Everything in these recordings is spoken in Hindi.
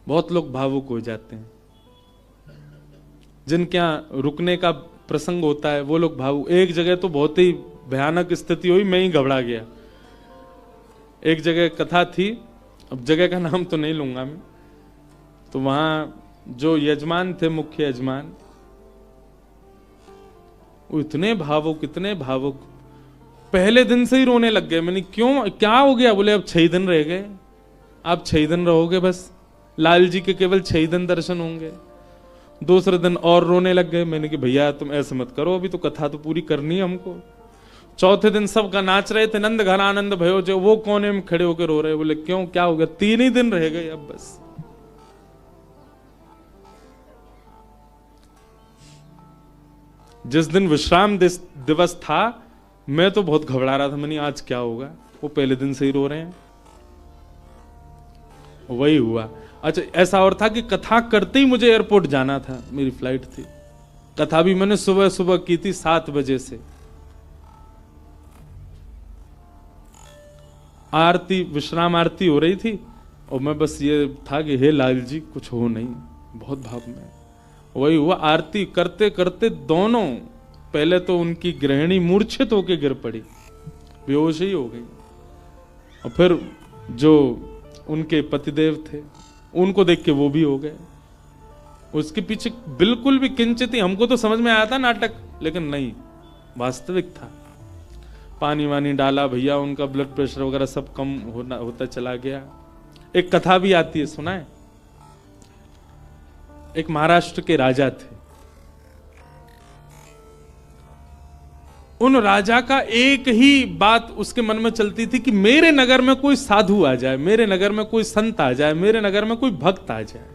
बहुत लोग भावुक हो जाते हैं, जिनके यहाँ रुकने का प्रसंग होता है वो लोग भावुक। एक जगह तो बहुत ही भयानक स्थिति हुई, मैं ही घबरा गया। एक जगह कथा थी, अब जगह का नाम तो नहीं लूंगा मैं, तो वहां जो यजमान थे, मुख्य यजमान, वो इतने भावुक, इतने भावुक, पहले दिन से ही रोने लग गए। मैंने क्यों, क्या हो गया? बोले अब 6 दिन रह गए, आप 6 दिन रहोगे बस, लाल जी के केवल 6 दिन दर्शन होंगे। दूसरे दिन और रोने लग गए। मैंने कि भैया तुम ऐसे मत करो, अभी तो कथा तो पूरी करनी है हमको। चौथे दिन सबका नाच रहे थे, नंद घन आनंद भयो, जो वो कोने में खड़े होकर रो रहे। बोले क्यों, क्या हो गया? 3 ही दिन रह गए अब बस। जिस दिन विश्राम दिवस था, मैं तो बहुत घबरा रहा था। मैंने आज क्या होगा, वो पहले दिन से ही रो रहे हैं। वही हुआ। अच्छा, ऐसा और था कि कथा करते ही मुझे एयरपोर्ट जाना था, मेरी फ्लाइट थी। कथा भी मैंने सुबह सुबह की थी 7 बजे से। आरती, विश्राम आरती हो रही थी और मैं बस ये था कि हे लाल जी कुछ हो नहीं, बहुत भाव में। वही हुआ, आरती करते करते दोनों, पहले तो उनकी गृहिणी मूर्छित होकर गिर पड़ी, बेहोश ही हो गई, और फिर जो उनके पतिदेव थे उनको देख के वो भी हो गए। उसके पीछे बिल्कुल भी किंचित ही, हमको तो समझ में आया था नाटक, लेकिन नहीं, वास्तविक था। पानी वानी डाला भैया, उनका ब्लड प्रेशर वगैरह सब कम होता चला गया। एक कथा भी आती है, सुना है? एक महाराष्ट्र के राजा थे। उन राजा का एक ही बात उसके मन में चलती थी कि मेरे नगर में कोई साधु आ जाए, मेरे नगर में कोई संत आ जाए, मेरे नगर में कोई भक्त आ जाए।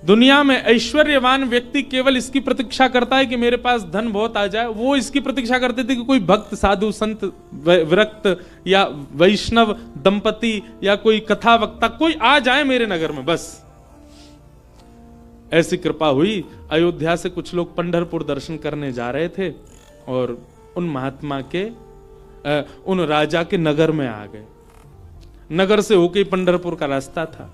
दुनिया में ऐश्वर्यवान व्यक्ति केवल इसकी प्रतीक्षा करता है कि मेरे पास धन बहुत आ जाए। वो इसकी प्रतीक्षा करते थे कि कोई भक्त, साधु, संत, विरक्त या वैष्णव दंपति या कोई कथा वक्ता कोई आ जाए मेरे नगर में, बस। ऐसी कृपा हुई। अयोध्या से कुछ लोग पंढरपुर दर्शन करने जा रहे थे और उन महात्मा के, उन राजा के नगर में आ गए। नगर से होके पंढरपुर का रास्ता था,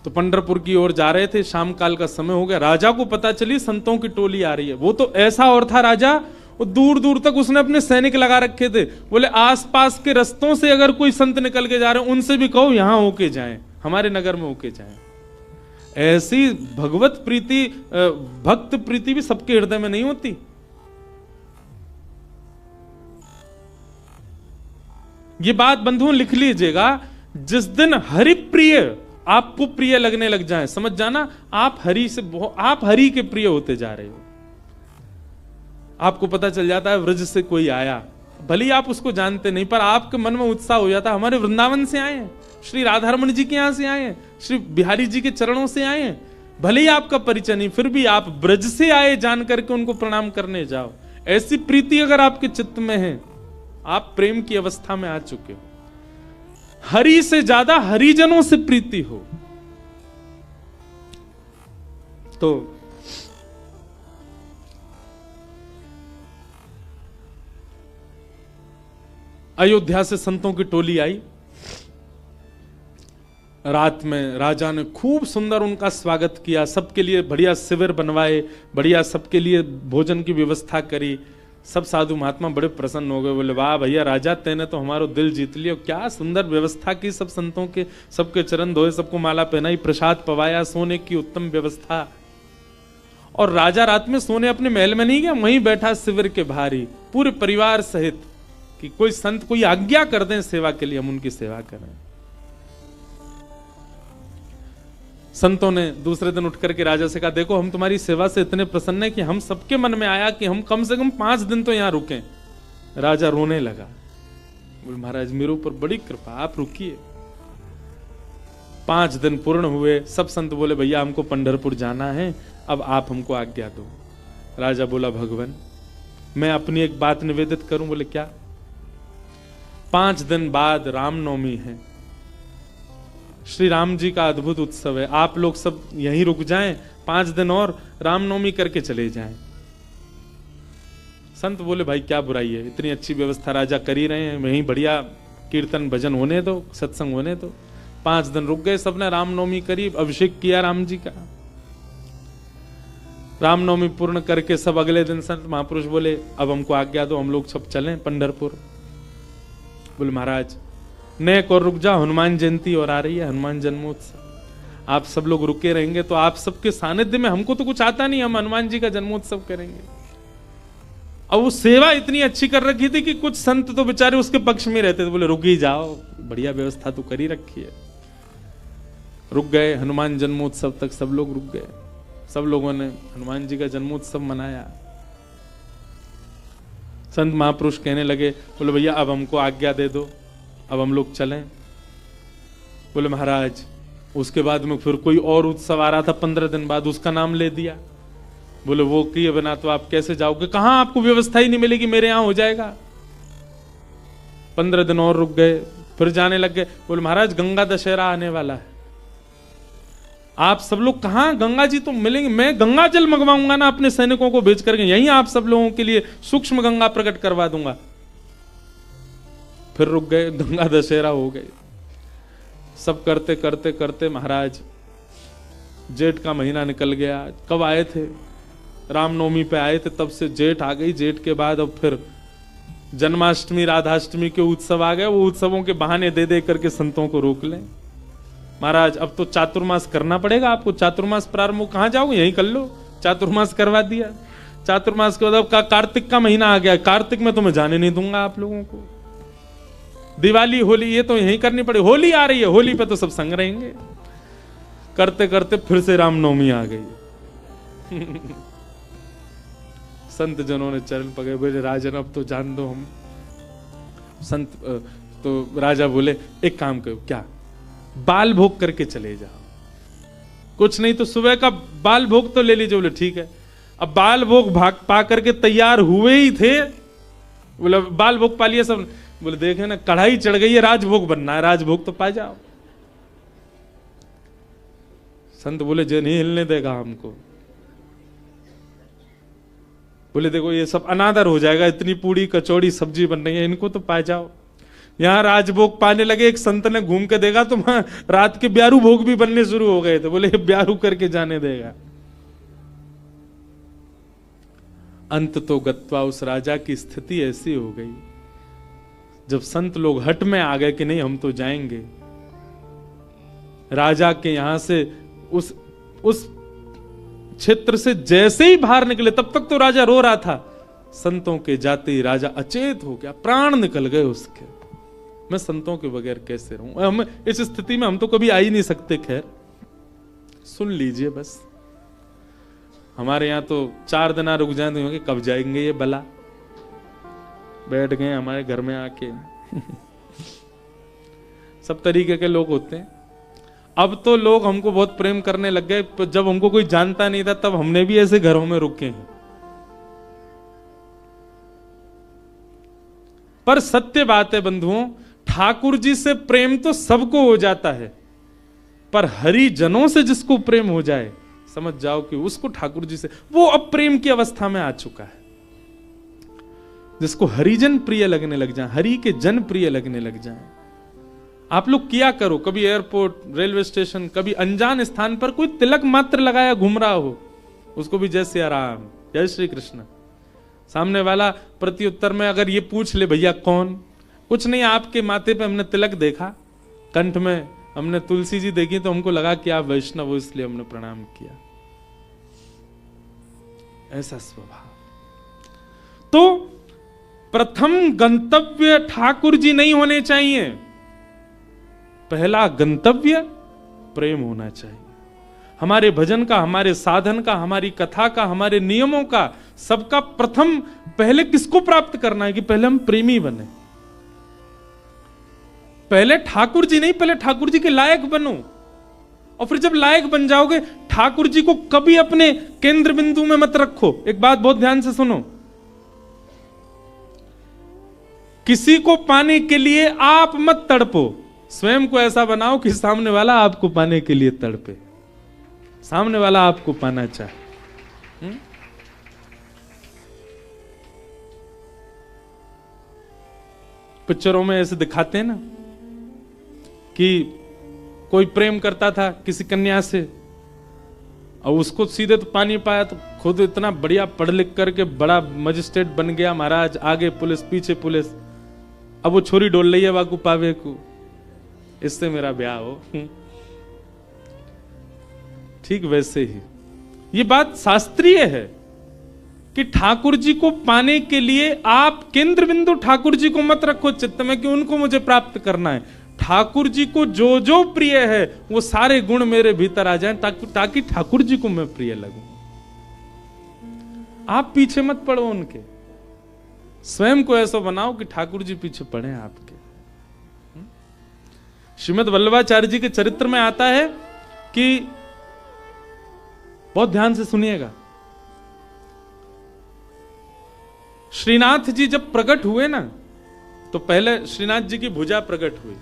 तो पंढरपुर की ओर जा रहे थे। शाम काल का समय हो गया। राजा को पता चली संतों की टोली आ रही है। वो तो ऐसा और था राजा, वो दूर दूर तक उसने अपने सैनिक लगा रखे थे। बोले आसपास के रस्तों से अगर कोई संत निकल के जा रहे हैं, उनसे भी कहो यहां होके जाएं, हमारे नगर में होके जाएं। ऐसी भगवत प्रीति, भक्त प्रीति भी सबके हृदय में नहीं होती। ये बात बंधुओं लिख लीजिएगा, जिस दिन हरि प्रिय आपको प्रिय लगने लग जाए, समझ जाना आप हरि से, आप हरि के प्रिय होते जा रहे हो। आपको पता चल जाता है व्रज से कोई आया, भले ही आप उसको जानते नहीं, पर आपके मन में उत्साह हो जाता है, हमारे वृंदावन से आए हैं, श्री राधारमण जी के यहां से आए हैं, श्री बिहारी जी के चरणों से आए हैं। भले ही आपका परिचय नहीं, फिर भी आप ब्रज से आए जान करके उनको प्रणाम करने जाओ। ऐसी प्रीति अगर आपके चित्त में है, आप प्रेम की अवस्था में आ चुके हो। हरि से ज्यादा हरिजनों से प्रीति हो तो अयोध्या से संतों की टोली आई। रात में राजा ने खूब सुंदर उनका स्वागत किया, सबके लिए बढ़िया शिविर बनवाए, बढ़िया सबके लिए भोजन की व्यवस्था करी। सब साधु महात्मा बड़े प्रसन्न हो गए। बोले वाह भैया राजा, तेने तो हमारो दिल जीत लिया, क्या सुंदर व्यवस्था की, सब संतों के, सबके चरण धोए, सबको माला पहनाई, प्रसाद पवाया, सोने की उत्तम व्यवस्था। और राजा रात में सोने अपने महल में नहीं गया, वहीं बैठा शिविर के बाहर ही पूरे परिवार सहित, कि कोई संत कोई आज्ञा कर दें सेवा के लिए, हम उनकी सेवा करें। संतों ने दूसरे दिन उठ करके राजा से कहा, देखो हम तुम्हारी सेवा से इतने प्रसन्न हैं कि हम सबके मन में आया कि हम कम से कम 5 दिन तो यहां रुकें। राजा रोने लगा, बोले महाराज मेरे ऊपर बड़ी कृपा, आप रुकिए। 5 दिन पूर्ण हुए। सब संत बोले भैया हमको पंढरपुर जाना है, अब आप हमको आज्ञा दो। राजा बोला भगवान मैं अपनी एक बात निवेदित करूं। बोले क्या? 5 दिन बाद रामनवमी है, श्री राम जी का अद्भुत उत्सव है, आप लोग सब यहीं रुक जाएं, 5 दिन और रामनवमी करके चले जाएं। संत बोले भाई क्या बुराई है, इतनी अच्छी व्यवस्था राजा कर ही रहे हैं, वहीं बढ़िया कीर्तन भजन होने दो, सत्संग होने दो। 5 दिन रुक गए, सबने रामनवमी करी, अभिषेक किया राम जी का। रामनवमी पूर्ण करके सब अगले दिन संत महापुरुष बोले अब हमको आज्ञा दो, हम लोग सब चलें पंढरपुर। बोले महाराज नेक और रुक जाओ, हनुमान जयंती और आ रही है, हनुमान जन्मोत्सव, आप सब लोग रुके रहेंगे तो आप सबके सानिध्य में, हमको तो कुछ आता नहीं, हम हनुमान जी का जन्मोत्सव करेंगे। अब वो सेवा इतनी अच्छी कर रखी थी कि कुछ संत तो बेचारे उसके पक्ष में रहते थे, बोले रुक ही जाओ, बढ़िया व्यवस्था तो कर ही रखी है। रुक गए, हनुमान जन्मोत्सव तक सब लोग रुक गए, सब लोगों ने हनुमान जी का जन्मोत्सव मनाया। संत महापुरुष कहने लगे, बोले भैया अब हमको आज्ञा दे दो, अब हम लोग चलें। बोले महाराज उसके बाद में फिर कोई और उत्सव आ रहा था 15 दिन बाद, उसका नाम ले दिया। बोले वो किए बिना तो आप कैसे जाओगे, कहां आपको व्यवस्था ही नहीं मिलेगी, मेरे यहां हो जाएगा। 15 दिन और रुक गए, फिर जाने लग गए। बोले महाराज गंगा दशहरा आने वाला है, आप सब लोग कहां, गंगा जी तो मिलेंगे, मैं गंगा जल मंगवाऊंगा ना अपने सैनिकों को भेज करके, यहीं आप सब लोगों के लिए सूक्ष्म गंगा प्रकट करवा दूंगा। फिर रुक गए, गंगा दशहरा हो गए। सब करते करते करते महाराज जेठ का महीना निकल गया। कब आए थे, रामनवमी पे आए थे, तब से जेठ आ गई। जेठ के बाद अब फिर जन्माष्टमी राधाष्टमी के उत्सव आ गए। वो उत्सवों के बहाने दे दे करके संतों को रोक लें। महाराज अब तो चातुर्मास करना पड़ेगा आपको, चातुर्मास प्रारंभ, कहां जाओगे, यहीं कर लो। चातुर्मास करवा दिया। चातुर्मास के बाद अब कार्तिक का महीना आ गया, कार्तिक में तो मैं जाने नहीं दूंगा आप लोगों को। दिवाली होली ये तो यहीं करनी पड़ेगी, होली आ रही है, होली पे तो सब संग रहेंगे। करते करते फिर से रामनवमी आ गई। संत जनों ने चरण पकड़े, बोले राजन अब तो जान दो हम। संत तो राजा बोले एक काम करो, क्या, बाल भोग करके चले जाओ, कुछ नहीं तो सुबह का बाल भोग तो ले लीजिए। बोले ठीक है। अब बाल भोग भाग पा करके तैयार हुए ही थे, बोले बाल भोग पा लिया सब। बोले देखे ना कढ़ाई चढ़ गई है, राजभोग बनना है, राजभोग तो पा जाओ। संत बोले जे नहीं हिलने देगा हमको। बोले देखो ये सब अनादर हो जाएगा, इतनी पूड़ी कचौड़ी सब्जी बन रही है, इनको तो पा जाओ। यहां राजभोग पाने लगे, एक संत ने घूम के देखा तो वहां रात के ब्यारू भोग भी बनने शुरू हो गए थे। बोले ब्यारू करके जाने देगा। अंत तो गत्वा उस राजा की स्थिति ऐसी हो गई, जब संत लोग हट में आ गए कि नहीं हम तो जाएंगे। राजा के यहां से उस क्षेत्र से जैसे ही बाहर निकले, तब तक तो राजा रो रहा था, संतों के जाते ही राजा अचेत हो गया, प्राण निकल गए उसके। मैं संतों के बगैर कैसे रहूं, हम इस स्थिति में हम तो कभी आ ही नहीं सकते। खैर सुन लीजिए बस, हमारे यहां तो 4 दिन रुक जाए तो कब जाएंगे ये बला, बैठ गए हमारे घर में आके। सब तरीके के लोग होते हैं। अब तो लोग हमको बहुत प्रेम करने लग गए, जब हमको कोई जानता नहीं था तब हमने भी ऐसे घरों में रुके हैं। पर सत्य बात है बंधुओं, ठाकुर जी से प्रेम तो सबको हो जाता है, पर हरिजनों से जिसको प्रेम हो जाए, समझ जाओ कि उसको ठाकुर जी से, वो अब प्रेम की अवस्था में आ चुका है। जिसको हरिजन प्रिय लगने लग जाए, हरि के जन प्रिय लगने लग जाए। आप लोग किया करो, कभी एयरपोर्ट, रेलवे स्टेशन, कभी अनजान स्थान पर कोई तिलक मात्र लगाया घूम रहा हो, उसको भी जय सिया राम, जय श्री कृष्ण। सामने वाला प्रत्युत्तर में अगर ये पूछ ले भैया कौन, कुछ नहीं, आपके माथे पे हमने तिलक देखा, कंठ में हमने तुलसी जी देखी तो हमको लगा कि आप वैष्णव हो, इसलिए हमने प्रणाम किया। ऐसा स्वभाव। तो प्रथम गंतव्य ठाकुर जी नहीं होने चाहिए, पहला गंतव्य प्रेम होना चाहिए। हमारे भजन का, हमारे साधन का, हमारी कथा का, हमारे नियमों का, सबका प्रथम पहले किसको प्राप्त करना है कि पहले हम प्रेमी बने। पहले ठाकुर जी नहीं, पहले ठाकुर जी के लायक बनो, और फिर जब लायक बन जाओगे, ठाकुर जी को कभी अपने केंद्र बिंदु में मत रखो। एक बात बहुत ध्यान से सुनो, किसी को पाने के लिए आप मत तड़पो, स्वयं को ऐसा बनाओ कि सामने वाला आपको पाने के लिए तड़पे, सामने वाला आपको पाना चाहे। पिक्चरों में ऐसे दिखाते हैं ना कि कोई प्रेम करता था किसी कन्या से और उसको सीधे तो पा नहीं पाया, तो खुद इतना बढ़िया पढ़ लिख करके बड़ा मजिस्ट्रेट बन गया महाराज, आगे पुलिस पीछे पुलिस, अब वो छोरी डोल रही है वाकू पावे को, इससे मेरा ब्याह हो। ठीक वैसे ही ये बात शास्त्रीय है कि ठाकुर जी को पाने के लिए आप केंद्र बिंदु ठाकुर जी को मत रखो चित्त में कि उनको मुझे प्राप्त करना है। ठाकुर जी को जो जो प्रिय है वो सारे गुण मेरे भीतर आ जाएं ताकि ठाकुर जी को मैं प्रिय लगूं। आप पीछे मत पड़ो उनके, स्वयं को ऐसा बनाओ कि ठाकुर जी पीछे पड़े आपके। श्रीमद् वल्लभाचार्य जी के चरित्र में आता है कि, बहुत ध्यान से सुनिएगा, श्रीनाथ जी जब प्रकट हुए ना तो पहले श्रीनाथ जी की भुजा प्रकट हुई,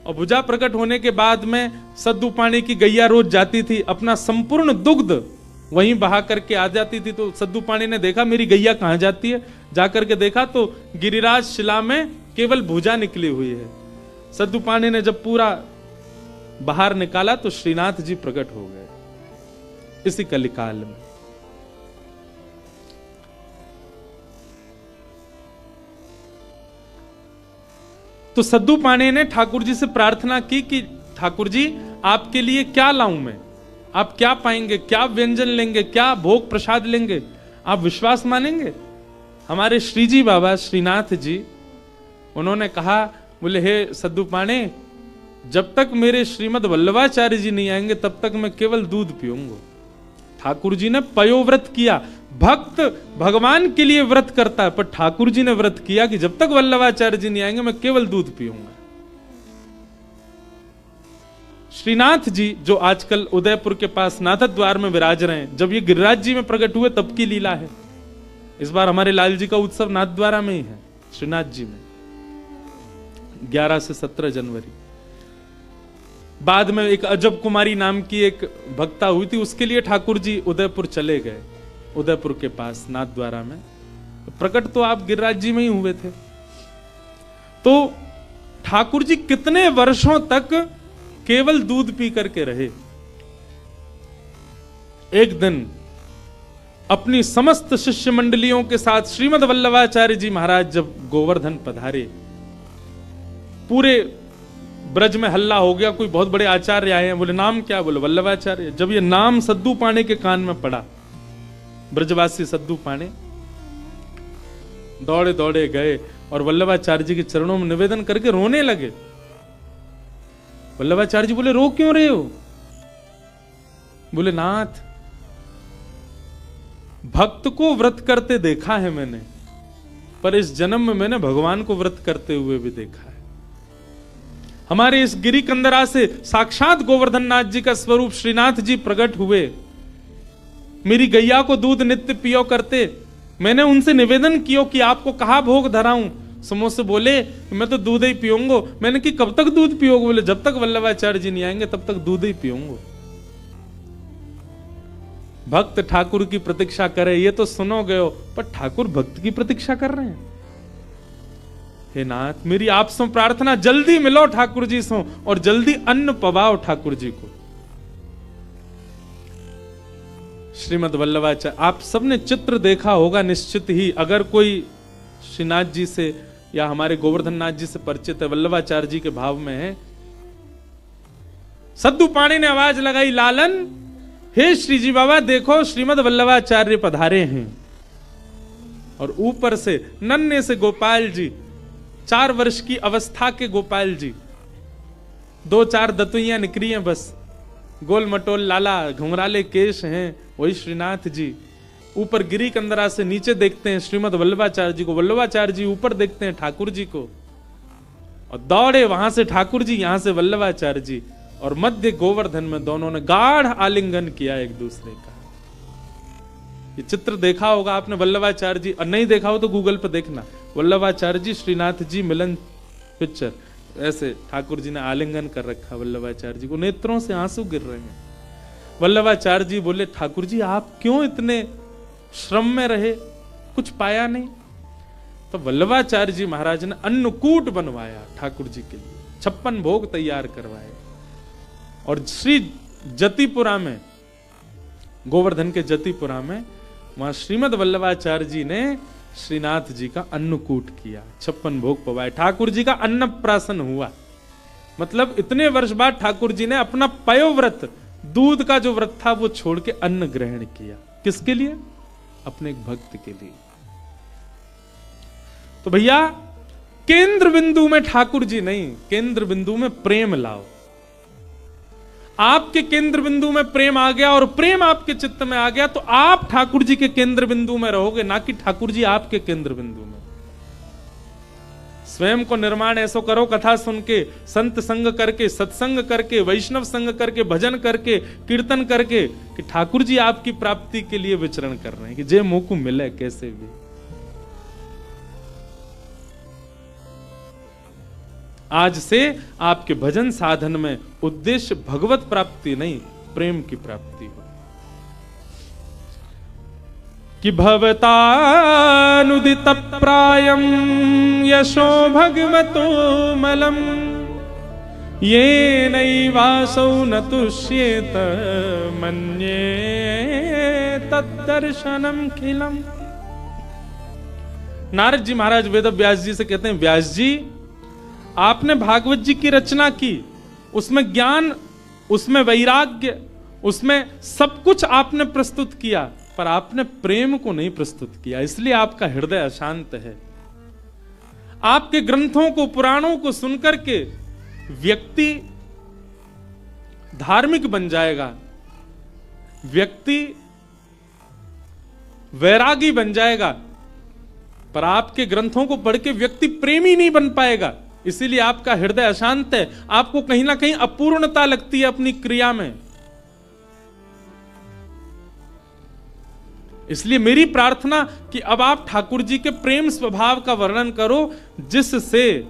और भुजा प्रकट होने के बाद में सद्दू पानी की गैया रोज जाती थी, अपना संपूर्ण दुग्ध वहीं बहा करके आ जाती थी। तो सद्दू पानी ने देखा मेरी गैया कहां जाती है, जाकर के देखा तो गिरिराज शिला में केवल भुजा निकली हुई है। सद्दू पानी ने जब पूरा बाहर निकाला तो श्रीनाथ जी प्रकट हो गए इसी कलिकाल में। तो सद्दू पानी ने ठाकुर जी से प्रार्थना की कि ठाकुर जी आपके लिए क्या लाऊं मैं, आप क्या पाएंगे, क्या व्यंजन लेंगे, क्या भोग प्रसाद लेंगे, आप विश्वास मानेंगे। हमारे श्रीजी बाबा श्रीनाथ जी उन्होंने कहा, बोले हे सद्दू पानी, जब तक मेरे श्रीमद् वल्लभाचार्य जी नहीं आएंगे तब तक मैं केवल दूध पीऊंगा। ठाकुर जी ने पयोव्रत किया। भक्त भगवान के लिए व्रत करता है, पर ठाकुर जी ने व्रत किया कि जब तक वल्लभाचार्य जी नहीं आएंगे मैं केवल दूध पीऊंगा। श्रीनाथ जी जो आजकल उदयपुर के पास नाथद्वार में विराज रहे हैं, जब ये गिरिराज जी में प्रकट हुए तब की लीला है। इस बार हमारे लाल जी का उत्सव नाथद्वारा में ही है, श्रीनाथ जी में 11 से 17 जनवरी। बाद में एक अजब कुमारी नाम की एक भक्ता हुई थी, उसके लिए ठाकुर जी उदयपुर चले गए, उदयपुर के पास नाथद्वारा में। प्रकट तो आप गिरिराज जी में ही हुए थे। तो ठाकुर जी कितने वर्षों तक केवल दूध पी करके रहे। एक दिन अपनी समस्त शिष्य मंडलियों के साथ श्रीमद् वल्लभाचार्य जी महाराज जब गोवर्धन पधारे, पूरे ब्रज में हल्ला हो गया, कोई बहुत बड़े आचार्य आए हैं। बोले नाम क्या, बोले वल्लभाचार्य। जब ये नाम सद्दू पाने के कान में पड़ा, ब्रजवासी सद्दू पाने दौड़े दौड़े गए और वल्लभाचार्य जी के चरणों में निवेदन करके रोने लगे। वल्लभाचार्य जी बोले रो क्यों रहे हो? बोले नाथ, भक्त को व्रत करते देखा है मैंने, पर इस जन्म में मैंने भगवान को व्रत करते हुए भी देखा है। हमारे इस गिरी कंदरा से साक्षात गोवर्धन नाथ जी का स्वरूप श्रीनाथ जी प्रकट हुए। मेरी गैया को दूध नित्य पियो करते, मैंने उनसे निवेदन किया कि आपको कहा भोग धराऊं। समोह से बोले मैं तो दूध ही पीऊंगा। मैंने कि कब तक दूध पियोगे? बोले जब तक वल्लभाचार्य जी नहीं आएंगे तब तक दूध ही पीऊंगा। भक्त ठाकुर की प्रतीक्षा करे ये तो सुनोगे हो, पर ठाकुर भक्त की प्रतीक्षा कर रहे हैं। हे नाथ, मेरी आप से प्रार्थना, जल्दी मिलो ठाकुर जी से और जल्दी अन्न पवाओ ठाकुर जी को। श्रीमद् वल्लभाचार्य, आप सबने चित्र देखा होगा निश्चित ही, अगर कोई श्रीनाथ जी से या हमारे गोवर्धन नाथ जी से परिचित है, वल्लभाचार्य जी के भाव में है। सद्दू पानी ने आवाज लगाई, लालन, हे श्री जी बाबा देखो श्रीमद् वल्लभाचार्य पधारे हैं। और ऊपर से नन्हे से गोपाल जी, 4 वर्ष की अवस्था के गोपाल जी, 2-4 दतुइयां निकली हैं बस, गोल मटोल लाला, घुंघराले केश हैं, वही श्रीनाथ जी। ऊपर गिरी कंदरा से नीचे देखते हैं श्रीमद् वल्लभाचार्य जी को, वल्लभाचार्य जी ऊपर देखते हैं ठाकुर जी को, और दौड़े वहां से ठाकुर जी, यहां से वल्लभाचार्य जी, और मध्य गोवर्धन में दोनों ने गाढ़ आलिंगन किया एक दूसरे का। ये चित्र देखा होगा आपने वल्लभाचार्य जी, और नहीं देखा हो तो गूगल पे देखना, वल्लभाचार्य जी श्रीनाथ जी मिलन पिक्चर, ऐसे ठाकुर जी ने आलिंगन कर रखा वल्लभाचार्य जी को, नेत्रों से आंसू गिर रहे हैं। वल्लभाचार्य जी बोले ठाकुर जी आप क्यों इतने श्रम में रहे, कुछ पाया नहीं? तो वल्लभाचार्य जी महाराज ने अन्नकूट बनवाया ठाकुर जी के लिए, 56 भोग तैयार करवाए। और श्री जतिपुरा में, गोवर्धन के जतिपुरा में, वहां श्रीमद वल्लभाचार्य जी ने श्रीनाथ जी का अन्नकूट किया, 56 भोग पवाए, ठाकुर जी का अन्नप्राशन हुआ। मतलब इतने वर्ष बाद ठाकुर जी ने अपना पयोव्रत, दूध का जो व्रत था वो छोड़ के अन्न ग्रहण किया। किसके लिए? अपने एक भक्त के लिए। तो भैया केंद्र बिंदु में ठाकुर जी नहीं, केंद्र बिंदु में प्रेम लाओ। आपके केंद्र बिंदु में प्रेम आ गया और प्रेम आपके चित्त में आ गया तो आप ठाकुर जी के केंद्र बिंदु में रहोगे, ना कि ठाकुर जी आपके केंद्र बिंदु में। स्वयं को निर्माण ऐसो करो, कथा सुन के, संत संग करके, सत्संग करके, वैष्णव संग करके, भजन करके, कीर्तन करके, कि ठाकुर जी आपकी प्राप्ति के लिए विचरण कर रहे हैं, कि जे मोकू मिले कैसे भी। आज से आपके भजन साधन में उद्देश्य भगवत प्राप्ति नहीं, प्रेम की प्राप्ति हो। कि भवतानुदित प्रायम यशो भगवतो मलम ये नैवासौ न तुष्येत मन्ये तद्दर्शनम खिलम। नारद जी महाराज वेद व्यास जी से कहते हैं, व्यास जी आपने भागवत जी की रचना की, उसमें ज्ञान, उसमें वैराग्य, उसमें सब कुछ आपने प्रस्तुत किया, पर आपने प्रेम को नहीं प्रस्तुत किया, इसलिए आपका हृदय अशांत है। आपके ग्रंथों को, पुराणों को सुनकर के व्यक्ति धार्मिक बन जाएगा, व्यक्ति वैरागी बन जाएगा, पर आपके ग्रंथों को पढ़ के व्यक्ति प्रेमी नहीं बन पाएगा। इसीलिए आपका हृदय अशांत है, आपको कहीं ना कहीं अपूर्णता लगती है अपनी क्रिया में। इसलिए मेरी प्रार्थना कि अब आप ठाकुर जी के प्रेम स्वभाव का वर्णन करो, जिससे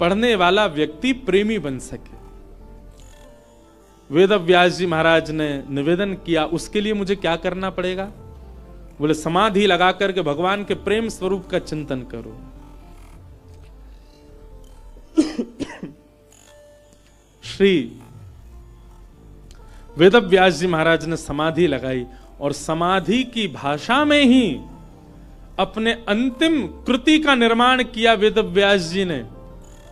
पढ़ने वाला व्यक्ति प्रेमी बन सके। वेद व्यास जी महाराज ने निवेदन किया, उसके लिए मुझे क्या करना पड़ेगा? बोले समाधि लगा करके भगवान के प्रेम स्वरूप का चिंतन करो। श्री वेद व्यास जी महाराज ने समाधि लगाई और समाधि की भाषा में ही अपने अंतिम कृति का निर्माण किया वेद व्यास जी ने।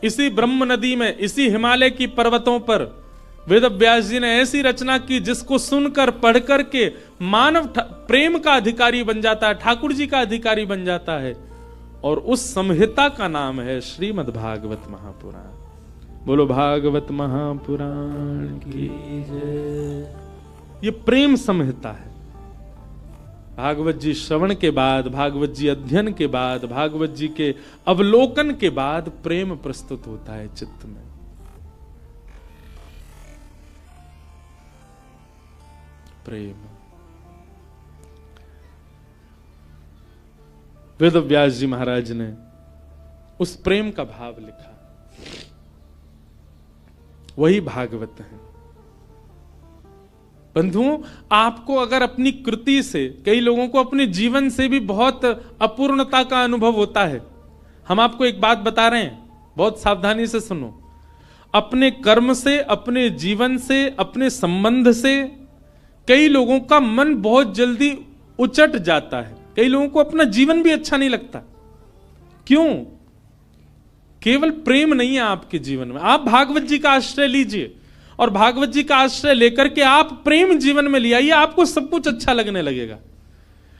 इसी ब्रह्म नदी में, इसी हिमालय की पर्वतों पर वेद व्यास जी ने ऐसी रचना की जिसको सुनकर पढ़कर के मानव प्रेम का अधिकारी बन जाता है, ठाकुर जी का अधिकारी बन जाता है। और उस संहिता का नाम है श्रीमद् भागवत महापुराण। बोलो भागवत महापुराण की जय। ये प्रेम संहिता है। भागवत जी श्रवण के बाद, भागवत जी अध्ययन के बाद, भागवत जी के अवलोकन के बाद प्रेम प्रस्तुत होता है चित्त में। प्रेम। वेद व्यास जी महाराज ने उस प्रेम का भाव लिखा, वही भागवत है। बंधुओं, आपको अगर अपनी कृति से, कई लोगों को अपने जीवन से भी बहुत अपूर्णता का अनुभव होता है। हम आपको एक बात बता रहे हैं, बहुत सावधानी से सुनो। अपने कर्म से, अपने जीवन से, अपने संबंध से कई लोगों का मन बहुत जल्दी उचट जाता है। कई लोगों को अपना जीवन भी अच्छा नहीं लगता। क्यों? केवल प्रेम नहीं है आपके जीवन में। आप भागवत जी का आश्रय लीजिए और भागवत जी का आश्रय लेकर के आप प्रेम जीवन में ले आइए, आपको सब कुछ अच्छा लगने लगेगा।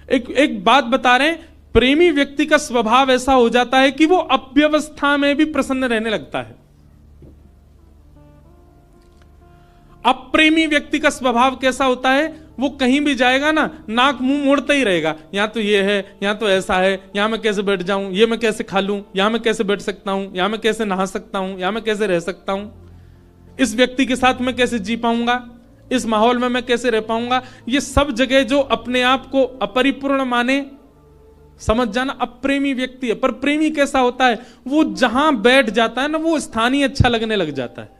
एक बात बता रहे हैं, प्रेमी व्यक्ति का स्वभाव ऐसा हो जाता है कि वो अव्यवस्था में भी प्रसन्न रहने लगता है। अप्रेमी व्यक्ति का स्वभाव कैसा होता है? वो कहीं भी जाएगा ना, नाक मुंह मोड़ता ही रहेगा। यहां तो ये है, यहां तो ऐसा है, यहां मैं कैसे बैठ जाऊं, ये मैं कैसे खा लूं, यहां मैं कैसे बैठ सकता हूं, यहां मैं कैसे नहा सकता हूं, यहां मैं कैसे रह सकता हूं, इस व्यक्ति के साथ मैं कैसे जी पाऊंगा, इस माहौल में मैं कैसे रह पाऊंगा। ये सब जगह जो अपने आप को अपरिपूर्ण माने, समझ जाना, अप्रेमी व्यक्ति है। पर प्रेमी कैसा होता है? वो जहां बैठ जाता है ना, वो स्थान ही अच्छा लगने लग जाता है।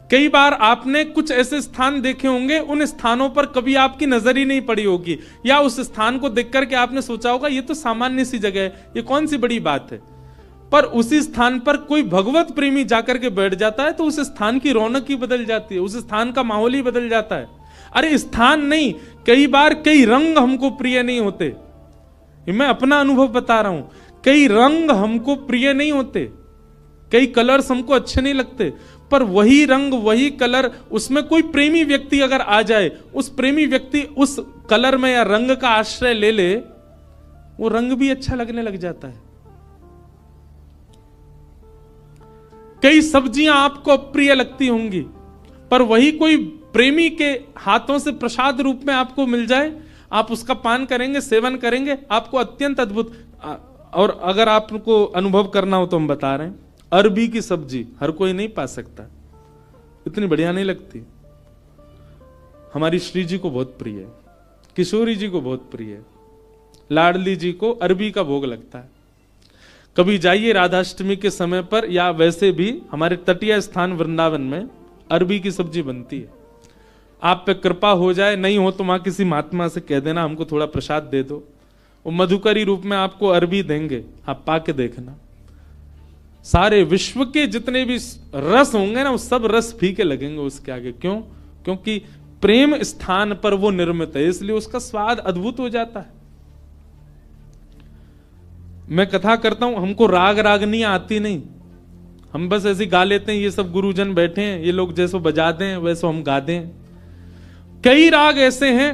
कई बार आपने कुछ ऐसे स्थान देखे होंगे, उन स्थानों पर कभी आपकी नजर ही नहीं पड़ी होगी, या उस स्थान को देख करके आपने सोचा होगा ये तो सामान्य सी जगह है, ये कौन सी बड़ी बात है। पर उसी स्थान पर कोई भगवत प्रेमी जाकर के बैठ जाता है तो उस स्थान की रौनक ही बदल जाती है, उस स्थान का माहौल ही बदल जाता है। अरे स्थान नहीं, कई बार कई रंग हमको प्रिय नहीं होते। मैं अपना अनुभव बता रहा हूं, कई रंग हमको प्रिय नहीं होते, कई कलर्स हमको अच्छे नहीं लगते, पर वही रंग वही कलर, उसमें कोई प्रेमी व्यक्ति अगर आ जाए, उस प्रेमी व्यक्ति उस कलर में या रंग का आश्रय ले ले, वो रंग भी अच्छा लगने लग जाता है। कई सब्जियां आपको अप्रिय लगती होंगी, पर वही कोई प्रेमी के हाथों से प्रसाद रूप में आपको मिल जाए, आप उसका पान करेंगे, सेवन करेंगे, आपको अत्यंत अद्भुत। और अगर आपको अनुभव करना हो तो हम बता रहे हैं, अरबी की सब्जी हर कोई नहीं पा सकता, इतनी बढ़िया नहीं लगती। हमारी श्री जी को बहुत प्रिय है, किशोरी जी को बहुत प्रिय है, लाडली जी को अरबी का भोग लगता है। कभी जाइए राधाष्टमी के समय पर, या वैसे भी हमारे तटीय स्थान वृंदावन में अरबी की सब्जी बनती है। आप पे कृपा हो जाए, नहीं हो तो वहां किसी महात्मा से कह देना हमको थोड़ा प्रसाद दे दो, वो मधुकरी रूप में आपको अरबी देंगे, आप पाके देखना। सारे विश्व के जितने भी रस होंगे ना, वो सब रस फीके लगेंगे उसके आगे। क्यों? क्योंकि प्रेम स्थान पर वो निर्मित है, इसलिए उसका स्वाद अद्भुत हो जाता है। मैं कथा करता हूं, हमको राग रागनियां आती नहीं, हम बस ऐसे गा लेते हैं, ये सब गुरुजन बैठे हैं, ये लोग जैसो बजा दें वैसो हम गा दें। कई राग ऐसे हैं,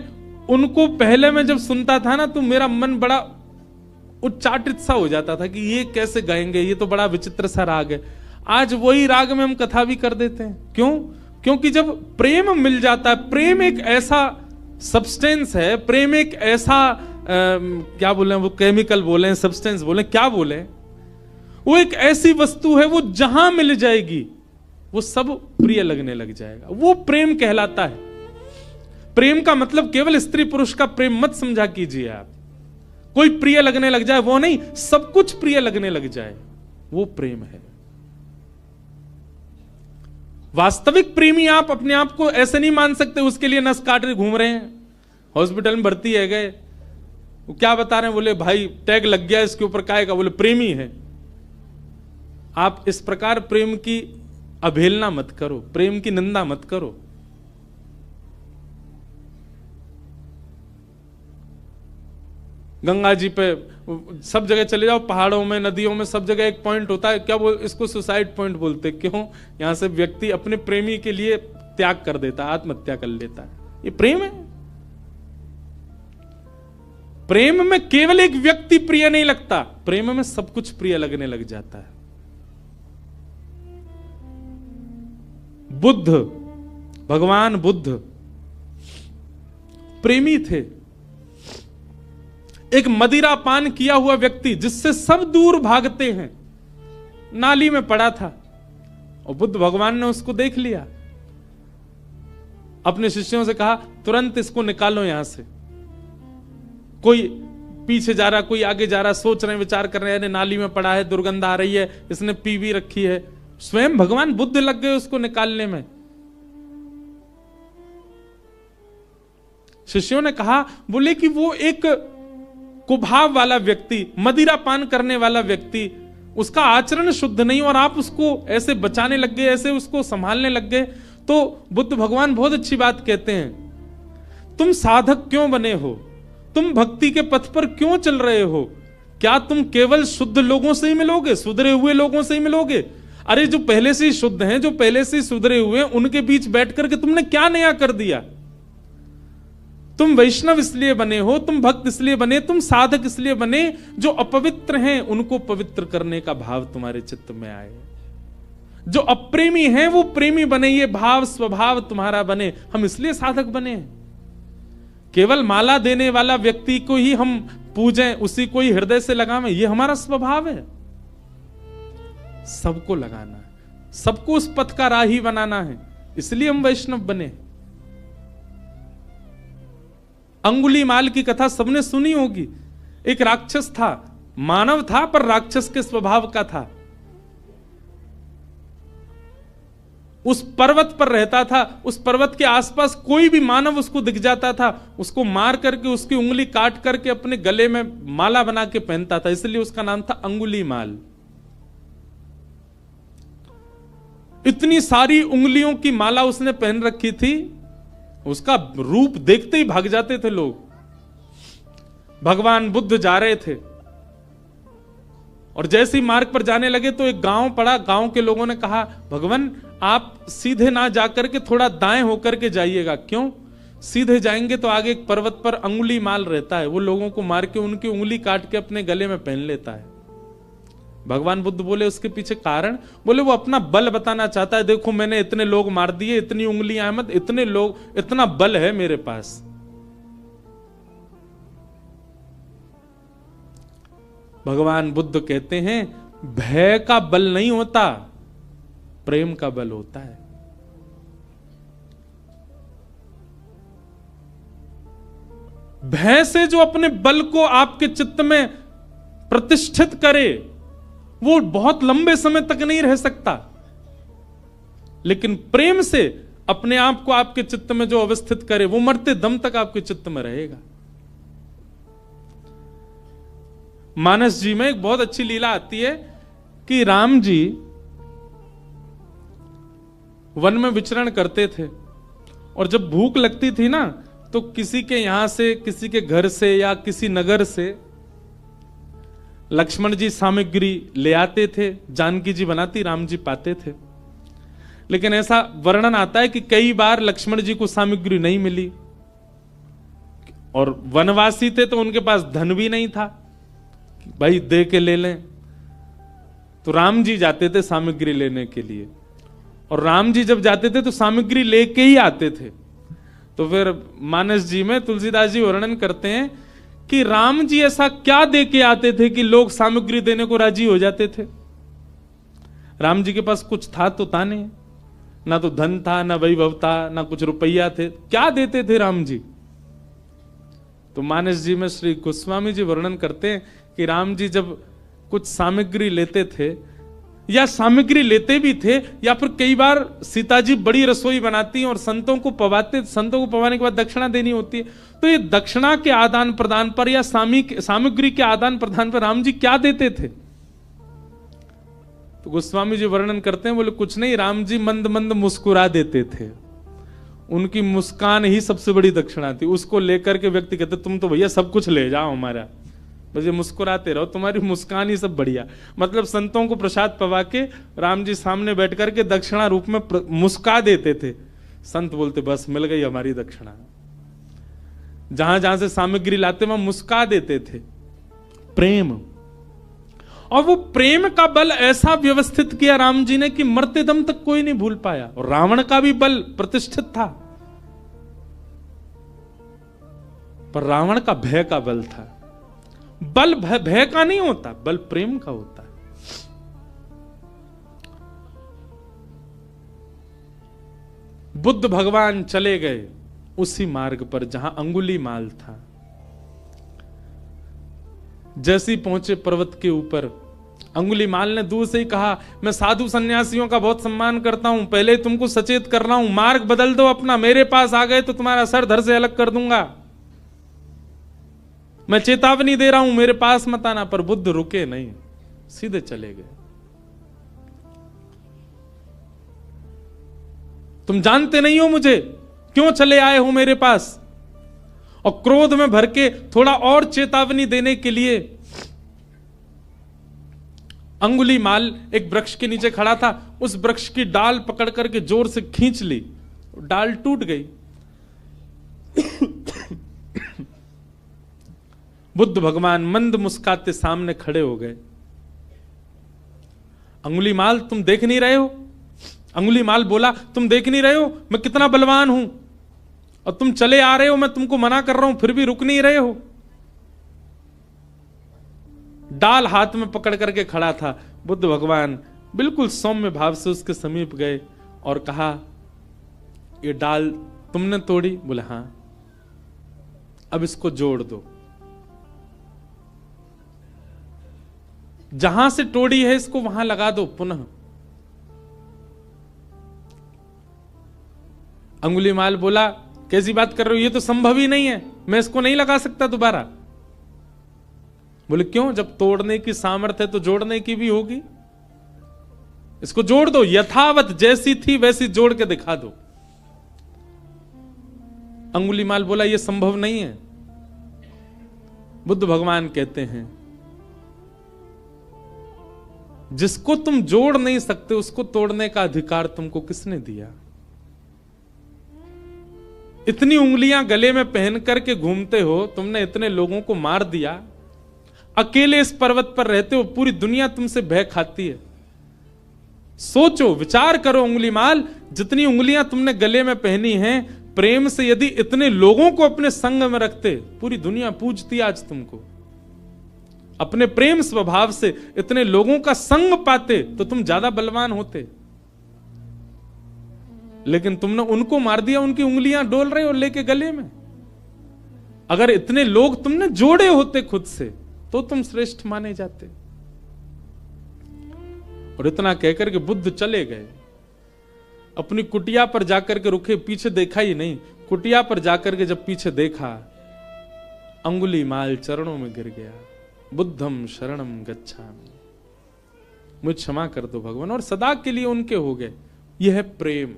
उनको पहले मैं जब सुनता था ना तो मेरा मन बड़ा उच्चाटित सा हो जाता था कि ये कैसे गाएंगे, ये तो बड़ा विचित्र सा राग है। आज वही राग में हम कथा भी कर देते हैं। क्यों? क्योंकि जब प्रेम मिल जाता है, प्रेम एक ऐसा सब्सटेंस है, प्रेम एक ऐसा क्या बोले, वो केमिकल बोले, सब्सटेंस बोले, क्या बोले, वो एक ऐसी वस्तु है, वो जहां मिल जाएगी वो सब प्रिय लगने लग जाएगा। वो प्रेम कहलाता है। प्रेम का मतलब केवल स्त्री पुरुष का प्रेम मत समझा कीजिए आप, कोई प्रिय लगने लग जाए वो नहीं, सब कुछ प्रिय लगने लग जाए, वो प्रेम है। वास्तविक प्रेमी आप अपने आप को ऐसे नहीं मान सकते, उसके लिए नस काट रहे घूम रहे हैं, हॉस्पिटल में भर्ती है गए, वो क्या बता रहे हैं, बोले भाई टैग लग गया इसके ऊपर, काहे का, बोले प्रेमी है। आप इस प्रकार प्रेम की अवहेलना मत करो, प्रेम की निंदा मत करो। गंगा जी पे सब जगह चले जाओ, पहाड़ों में, नदियों में, सब जगह एक पॉइंट होता है, क्या बोल, इसको सुसाइड पॉइंट बोलते। क्यों? यहां से व्यक्ति अपने प्रेमी के लिए त्याग कर देता है, आत्महत्या कर लेता है। ये प्रेम है। प्रेम में केवल एक व्यक्ति प्रिय नहीं लगता, प्रेम में सब कुछ प्रिय लगने लग जाता है। बुद्ध, भगवान बुद्ध प्रेमी थे। एक मदिरा पान किया हुआ व्यक्ति जिससे सब दूर भागते हैं, नाली में पड़ा था और बुद्ध भगवान ने उसको देख लिया, अपने शिष्यों से कहा तुरंत इसको निकालो यहां से। कोई पीछे जा रहा, कोई आगे जा रहा, सोच रहे हैं, विचार कर रहे हैं, नाली में पड़ा है, दुर्गंध आ रही है, इसने पी भी रखी है। स्वयं भगवान बुद्ध लग गए उसको निकालने में। शिष्यों ने कहा, बोले कि वो एक कुभाव वाला व्यक्ति, मदिरा पान करने वाला व्यक्ति, उसका आचरण शुद्ध नहीं, और आप उसको ऐसे बचाने लग गए, ऐसे उसको संभालने लग गए। तो बुद्ध भगवान बहुत अच्छी बात कहते हैं, तुम साधक क्यों बने हो, तुम भक्ति के पथ पर क्यों चल रहे हो? क्या तुम केवल शुद्ध लोगों से ही मिलोगे, सुधरे हुए लोगों से ही मिलोगे? अरे जो पहले से ही शुद्ध हैं, जो पहले से ही सुधरे हुए हैं, उनके बीच बैठ करके तुमने क्या नया कर दिया? तुम वैष्णव इसलिए बने हो, तुम भक्त इसलिए बने, तुम साधक इसलिए बने, जो अपवित्र हैं उनको पवित्र करने का भाव तुम्हारे चित्त में आए। जो अप्रेमी हैं वो प्रेमी बने, ये भाव स्वभाव तुम्हारा बने। हम इसलिए साधक बने। केवल माला देने वाला व्यक्ति को ही हम पूजें, उसी को ही हृदय से लगावें, ये हमारा स्वभाव है। सबको लगाना है, सबको उस पथ का राही बनाना है, इसलिए हम वैष्णव बने। अंगुलीमाल की कथा सबने सुनी होगी। एक राक्षस था, मानव था पर राक्षस के स्वभाव का था। उस पर्वत पर रहता था, उस पर्वत के आसपास कोई भी मानव उसको दिख जाता था, उसको मार करके उसकी उंगली काट करके अपने गले में माला बना के पहनता था, इसलिए उसका नाम था अंगुलीमाल। इतनी सारी उंगलियों की माला उसने पहन रखी थी, उसका रूप देखते ही भाग जाते थे लोग। भगवान बुद्ध जा रहे थे और जैसे ही मार्ग पर जाने लगे तो एक गांव पड़ा। गांव के लोगों ने कहा, भगवान आप सीधे ना जाकर के थोड़ा दाएं होकर के जाइएगा। क्यों? सीधे जाएंगे तो आगे एक पर्वत पर अंगुली माल रहता है, वो लोगों को मार के उनकी उंगली काट के अपने गले में पहन लेता है। भगवान बुद्ध बोले उसके पीछे कारण? बोले वो अपना बल बताना चाहता है, देखो मैंने इतने लोग मार दिए, इतनी उंगलियां मत, इतने लोग, इतना बल है मेरे पास। भगवान बुद्ध कहते हैं भय का बल नहीं होता, प्रेम का बल होता है। भय से जो अपने बल को आपके चित्त में प्रतिष्ठित करे वो बहुत लंबे समय तक नहीं रह सकता, लेकिन प्रेम से अपने आप को आपके चित्त में जो अवस्थित करे वो मरते दम तक आपके चित्त में रहेगा। मानस जी में एक बहुत अच्छी लीला आती है कि राम जी वन में विचरण करते थे और जब भूख लगती थी ना तो किसी के यहां से, किसी के घर से या किसी नगर से लक्ष्मण जी सामग्री ले आते थे, जानकी जी बनाती, राम जी पाते थे। लेकिन ऐसा वर्णन आता है कि कई बार लक्ष्मण जी को सामग्री नहीं मिली और वनवासी थे तो उनके पास धन भी नहीं था, भाई दे के ले लें। तो राम जी जाते थे सामग्री लेने के लिए, और राम जी जब जाते थे तो सामग्री लेके ही आते थे। तो फिर मानस जी में तुलसीदास जी वर्णन करते हैं कि राम जी ऐसा क्या दे के आते थे कि लोग सामग्री देने को राजी हो जाते थे। राम जी के पास कुछ था तो था नहीं, ना तो धन था, ना वैभव था, ना कुछ रुपया थे, क्या देते थे राम जी? तो मानस जी में श्री गोस्वामी जी वर्णन करते हैं कि राम जी जब कुछ सामग्री लेते थे या सामग्री लेते भी थे, या फिर कई बार सीता जी बड़ी रसोई बनाती और संतों को पवाते, संतों को पवाने के बाद दक्षिणा देनी होती है, तो ये दक्षिणा के आदान प्रदान पर या सामग्री के आदान प्रदान पर राम जी क्या देते थे? तो गोस्वामी जी वर्णन करते हैं, बोले कुछ नहीं, राम जी मंद मंद मुस्कुरा देते थे, उनकी मुस्कान ही सबसे बड़ी दक्षिणा थी। उसको लेकर के व्यक्ति कहते तुम तो भैया सब कुछ ले जाओ हमारा, बस ये मुस्कुराते रहो, तुम्हारी मुस्कान ही सब बढ़िया। मतलब संतों को प्रसाद पवा के राम जी सामने बैठ करके दक्षिणा रूप में मुस्का देते थे। संत बोलते बस मिल गई हमारी दक्षिणा। जहां जहां से सामग्री लाते वहां मुस्का देते थे। प्रेम, और वो प्रेम का बल ऐसा व्यवस्थित किया राम जी ने कि मरते दम तक कोई नहीं भूल पाया। और रावण का भी बल प्रतिष्ठित था, पर रावण का भय का बल था। बल भय का नहीं होता, बल प्रेम का होता है। बुद्ध भगवान चले गए उसी मार्ग पर जहां अंगुलीमाल था। जैसे ही पहुंचे पर्वत के ऊपर, अंगुलीमाल ने दूर से ही कहा, मैं साधु सन्यासियों का बहुत सम्मान करता हूं, पहले तुमको सचेत कर रहा हूं, मार्ग बदल दो अपना, मेरे पास आ गए तो तुम्हारा सर धड़ से अलग कर दूंगा। मैं चेतावनी दे रहा हूं, मेरे पास मत आना। पर बुद्ध रुके नहीं, सीधे चले गए। तुम जानते नहीं हो मुझे, क्यों चले आए हो मेरे पास? और क्रोध में भर के थोड़ा और चेतावनी देने के लिए अंगुलीमाल एक वृक्ष के नीचे खड़ा था, उस वृक्ष की डाल पकड़ करके जोर से खींच ली, डाल टूट गई। बुद्ध भगवान मंद मुस्काते सामने खड़े हो गए। अंगुलीमाल तुम देख नहीं रहे हो? अंगुलीमाल बोला, तुम देख नहीं रहे हो मैं कितना बलवान हूं, और तुम चले आ रहे हो, मैं तुमको मना कर रहा हूं, फिर भी रुक नहीं रहे हो। डाल हाथ में पकड़ करके खड़ा था। बुद्ध भगवान बिल्कुल सौम्य भाव से उसके समीप गए और कहा, ये डाल तुमने तोड़ी? बोले हां। अब इसको जोड़ दो, जहां से तोड़ी है इसको वहां लगा दो पुनः। अंगुलीमाल बोला, कैसी बात कर रहे हो, ये तो संभव ही नहीं है, मैं इसको नहीं लगा सकता दोबारा। बोले क्यों, जब तोड़ने की सामर्थ्य है तो जोड़ने की भी होगी, इसको जोड़ दो, यथावत जैसी थी वैसी जोड़ के दिखा दो। अंगुलीमाल बोला यह संभव नहीं है। बुद्ध भगवान कहते हैं जिसको तुम जोड़ नहीं सकते उसको तोड़ने का अधिकार तुमको किसने दिया? इतनी उंगलियां गले में पहन करके घूमते हो, तुमने इतने लोगों को मार दिया, अकेले इस पर्वत पर रहते हो, पूरी दुनिया तुमसे भय खाती है। सोचो, विचार करो अंगुलीमाल, जितनी उंगलियां तुमने गले में पहनी हैं, प्रेम से यदि इतने लोगों को अपने संग में रखते, पूरी दुनिया पूजती आज तुमको। अपने प्रेम स्वभाव से इतने लोगों का संग पाते तो तुम ज्यादा बलवान होते, लेकिन तुमने उनको मार दिया, उनकी उंगलियां डोल रहे हो लेके गले में। अगर इतने लोग तुमने जोड़े होते खुद से तो तुम श्रेष्ठ माने जाते। और इतना कहकर के बुद्ध चले गए। अपनी कुटिया पर जाकर के रुके, पीछे देखा ही नहीं। कुटिया पर जाकर के जब पीछे देखा, अंगुलीमाल चरणों में गिर गया, बुद्धम शरणम गच्छामि, मुझे क्षमा कर दो भगवान, और सदा के लिए उनके हो गए। यह है प्रेम।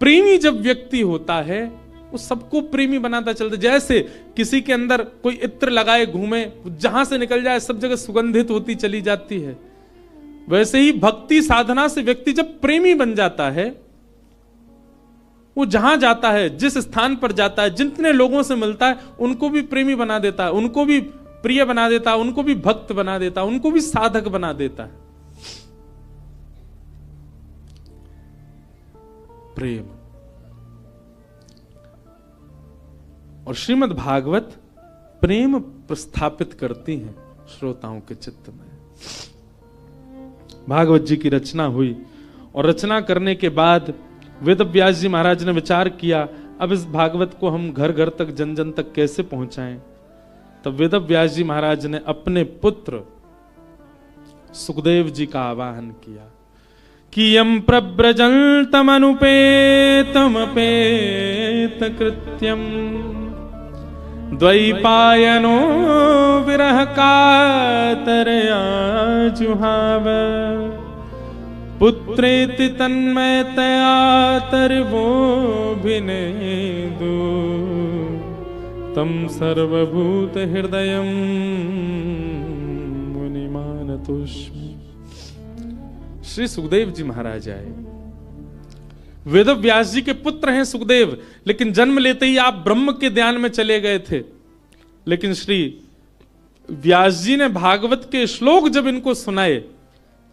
प्रेमी जब व्यक्ति होता है वो सबको प्रेमी बनाता चलता। जैसे किसी के अंदर कोई इत्र लगाए घूमे, जहां से निकल जाए सब जगह सुगंधित होती चली जाती है, वैसे ही भक्ति साधना से व्यक्ति जब प्रेमी बन जाता है, वो जहां जाता है, जिस स्थान पर जाता है, जितने लोगों से मिलता है, उनको भी प्रेमी बना देता है, उनको भी प्रिय बना देता है, उनको भी भक्त बना देता है, उनको भी साधक बना देता है। प्रेम। और श्रीमद् भागवत प्रेम प्रस्थापित करती हैं श्रोताओं के चित्त में। भागवत जी की रचना हुई और रचना करने के बाद वेद व्यास जी महाराज ने विचार किया, अब इस भागवत को हम घर घर तक, जन जन तक कैसे पहुंचाएं। तब वेद व्यास जी महाराज ने अपने पुत्र सुखदेव जी का आवाहन किया कि यम प्रव्रजन्तमनुपेतमपेत कृत्यम द्वैपायनो विरह कातरया जुहाव पुत्रेति तन्मयतया तर्वोऽभिनेदु तम सर्वभूत हृदयं मुनिमानतोऽस्मि। श्री सुखदेव जी महाराज आए। वेद व्यास जी के पुत्र हैं सुखदेव, लेकिन जन्म लेते ही आप ब्रह्म के ध्यान में चले गए थे। लेकिन श्री व्यास जी ने भागवत के श्लोक जब इनको सुनाए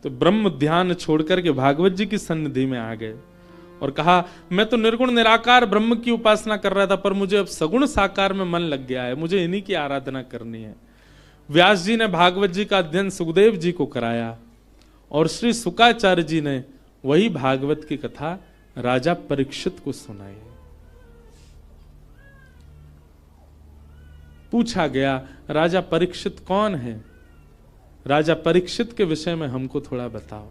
तो ब्रह्म ध्यान छोड़कर के भागवत जी की सन्निधि में आ गए और कहा, मैं तो निर्गुण निराकार ब्रह्म की उपासना कर रहा था, पर मुझे अब सगुण साकार में मन लग गया है, मुझे इन्हीं की आराधना करनी है। व्यास जी ने भागवत जी का अध्ययन सुखदेव जी को कराया और श्री शुकाचार्य जी ने वही भागवत की कथा राजा परीक्षित को सुनाई। पूछा गया, राजा परीक्षित कौन है? राजा परीक्षित के विषय में हमको थोड़ा बताओ।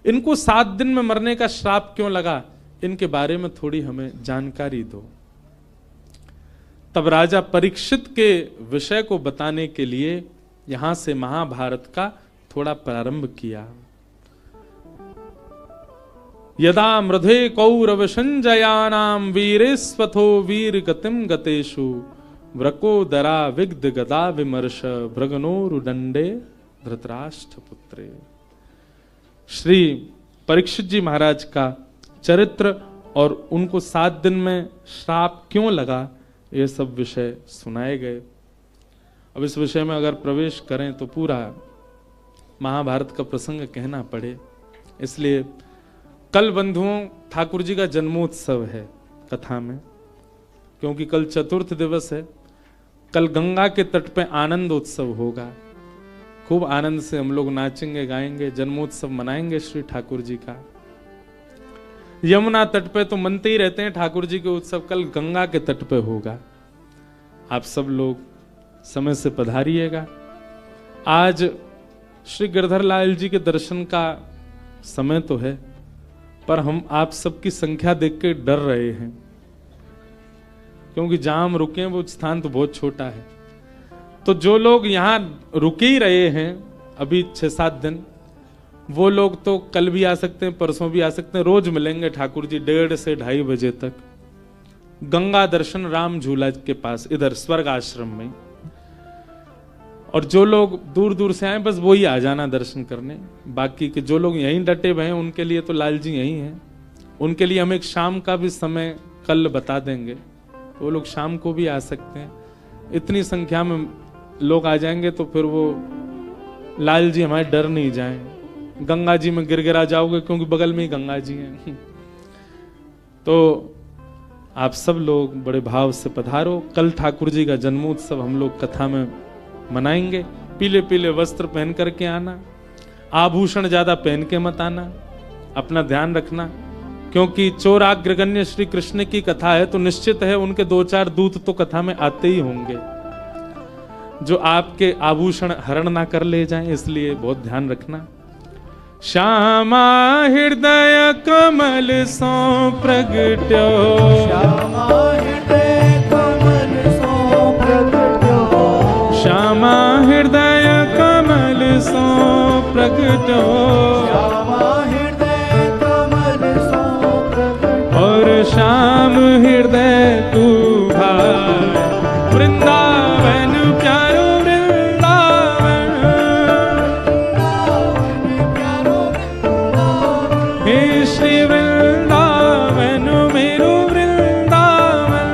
इनको 7 दिन में मरने का श्राप क्यों लगा, इनके बारे में थोड़ी हमें जानकारी दो। तब राजा परीक्षित के विषय को बताने के लिए यहां से महाभारत का थोड़ा प्रारंभ किया। यदा मृधे कौरव संजयानाम वीरेस्वथो वीर गतिम गतेषु व्रकोदरा विग्ध गदा विमर्श भृगनोरुदंडे धृतराष्ट्र पुत्रे। श्री परीक्षित जी महाराज का चरित्र और उनको 7 दिन में श्राप क्यों लगा, ये सब विषय सुनाए गए। अब इस विषय में अगर प्रवेश करें तो पूरा महाभारत का प्रसंग कहना पड़े, इसलिए कल बंधुओं ठाकुर जी का जन्मोत्सव है कथा में, क्योंकि कल चतुर्थ दिवस है। कल गंगा के तट पे आनंद उत्सव होगा, खूब आनंद से हम लोग नाचेंगे गाएंगे, जन्मोत्सव मनाएंगे श्री ठाकुर जी का। यमुना तट पे तो मनते ही रहते हैं ठाकुर जी के उत्सव, कल गंगा के तट पे होगा। आप सब लोग समय से पधारिएगा। आज श्री गिरधर लाल जी के दर्शन का समय तो है, पर हम आप सबकी संख्या देख के डर रहे हैं, क्योंकि जहां हम रुके हैं वो स्थान तो बहुत छोटा है। तो जो लोग यहाँ रुके ही रहे हैं अभी 6-7 दिन, वो लोग तो कल भी आ सकते हैं, परसों भी आ सकते हैं। रोज मिलेंगे ठाकुर जी 1:30 से 2:30 बजे तक, गंगा दर्शन राम झूला के पास, इधर स्वर्ग आश्रम में। और जो लोग दूर दूर से आए बस वही आ जाना दर्शन करने। बाकी के जो लोग यहीं डटे हुए हैं उनके लिए तो लाल जी यहीं हैं। उनके लिए हम एक शाम का भी समय कल बता देंगे, वो लोग शाम को भी आ सकते हैं। इतनी संख्या में लोग आ जाएंगे तो फिर वो लाल जी हमारे डर नहीं जाएं। गंगा जी में गिरगिरा जाओगे क्योंकि बगल में ही गंगा जी हैं। तो आप सब लोग बड़े भाव से पधारो। कल ठाकुर जी का जन्मोत्सव हम लोग कथा में मनाएंगे। पीले पीले वस्त्र पहन करके आना, आभूषण ज्यादा पहन के मत आना, अपना ध्यान रखना, क्योंकि चोराग्रगण्य श्री कृष्ण की कथा है तो निश्चित है उनके 2-4 दूत तो कथा में आते ही होंगे जो आपके आभूषण हरण ना कर ले जाएं, इसलिए बहुत ध्यान रखना। श्यामा हृदय कमल सो प्रगट्यो, श्यामा हृदय कमल सो प्रगट्यो, श्यामा हृदय कमल सो प्रगट्यो, श्यामा हृदय कमल सो प्रगट्यो, और श्याम हृदय तू भाई वृंदावन प्यारो वृंदावन, प्यारो वृंदावन, हे श्री वृंदावन मेरो वृंदावन।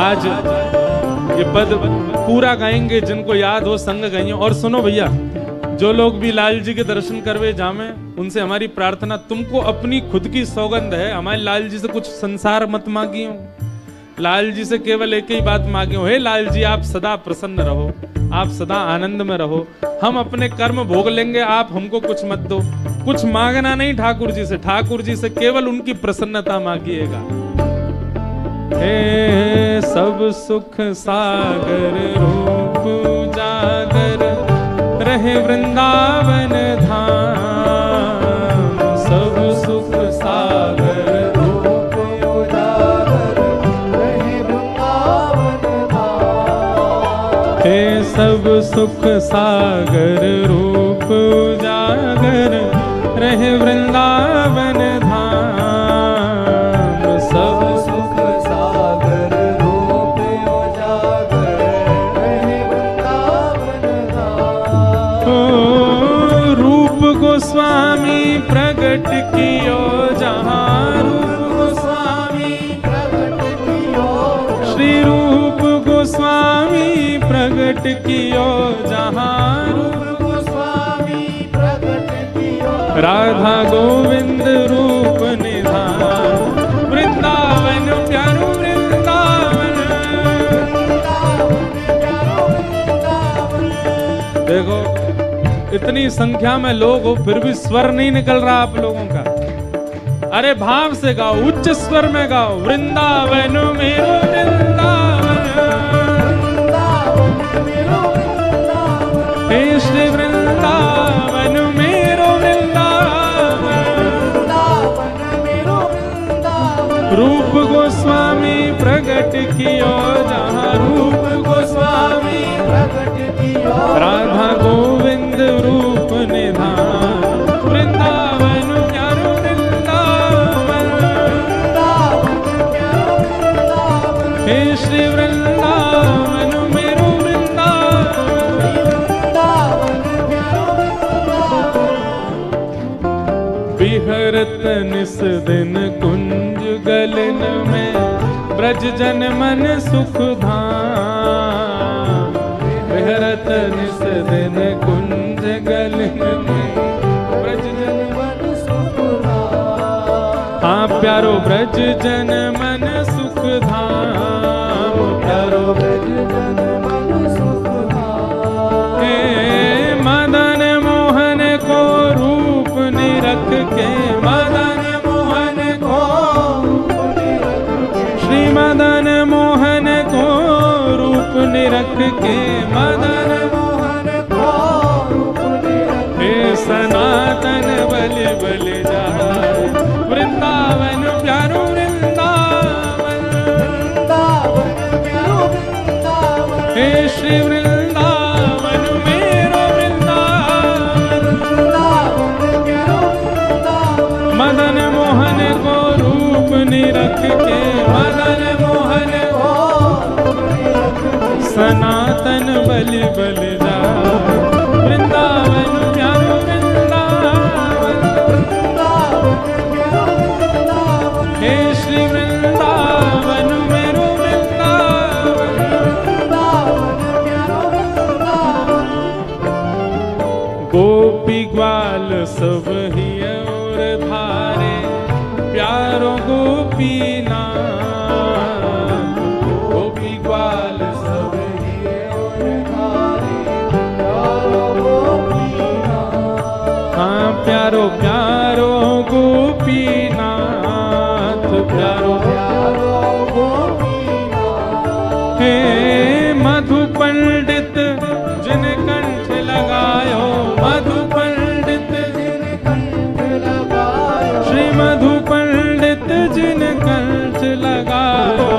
आज ये पद पूरा गाएंगे, जिनको याद हो संग गाइए। और सुनो भैया, जो लोग भी लाल जी के दर्शन करवे जामे, उनसे हमारी प्रार्थना, तुमको अपनी खुद की सौगंध है, हमारे लाल जी से कुछ संसार मत मांगियो, लाल जी से केवल एक ही बात मांगियो, हे लाल जी आप सदा प्रसन्न रहो, आप सदा आनंद में रहो, हम अपने कर्म भोग लेंगे, आप हमको कुछ मत दो। कुछ मांगना नहीं ठाकुर जी से, ठाकुर जी से केवल उनकी प्रसन्नता मांगिएगा। हे सब सुख सागर रूप उजागर रहे वृंदावन धाम, सब सुख सागर रूप उजागर रहे वृंदावन धाम, हे सब सुख सागर रूप उजागर रहे वृंदावन धाम, सब सुख सागर रूप उजागर रहे वृंदावन धाम। ओ रूप गोस्वामी प्रगट कियो जहाँ, रूप गोस्वामी प्रगट कियो, श्री रूप गोस्वामी प्रगट कियो जहाँ, रूप गोस्वामी प्रगट कियो, राधा गोविंद रूप निधान, वृंदावन प्यारो वृंदावन। देखो इतनी संख्या में लोग हो फिर भी स्वर नहीं निकल रहा आप लोगों का। अरे भाव से गाओ, उच्च स्वर में गाओ, वृंदावन मेरो वृंदावन, हे श्री वृंदावन मेरो वृंदावन। रूप गोस्वामी प्रगट कियो जहाँ, रूप गोस्वामी प्रगट कियो, राधा गोविंद रूप निधान, वृंदावन प्यारो वृंदावन, हे श्री वृंदावन मेरो वृंदावन। विहरत निस दिन कुंज गलन में, ब्रज जन मन सुख धाम, विहरत निस दिन कुंज गलन में, ब्रज जन मन सुख धाम, हाँ प्यारो ब्रज जन मन सुख धाम, प्यारो ब्रज जन मन सुख धाम। हे मदन मोहन को रूप निरख के, मदन मोहन को, श्री मदन मोहन को रूप निरख के, मदन मोहन को रूप मदन मोहन सनातन बलि बलि जाए वृंदावन प्यारो वृंदावन हे श्री वृंदावन मेरो वृंदावन गोपी ग्वाल सब ही और धारे प्यारो गोपीना गोपी ग्वाल सब ही और धारे प्यारो गोपीना हाँ प्यारो प्यारो गोपीनाथ प्यारो प्यारो गोपीनाथ हे मधु पंडित जिन कंठ लगायो मधु पंडित जिन कंठ लगायो श्री मधु पंडित जिन कंठ लगायो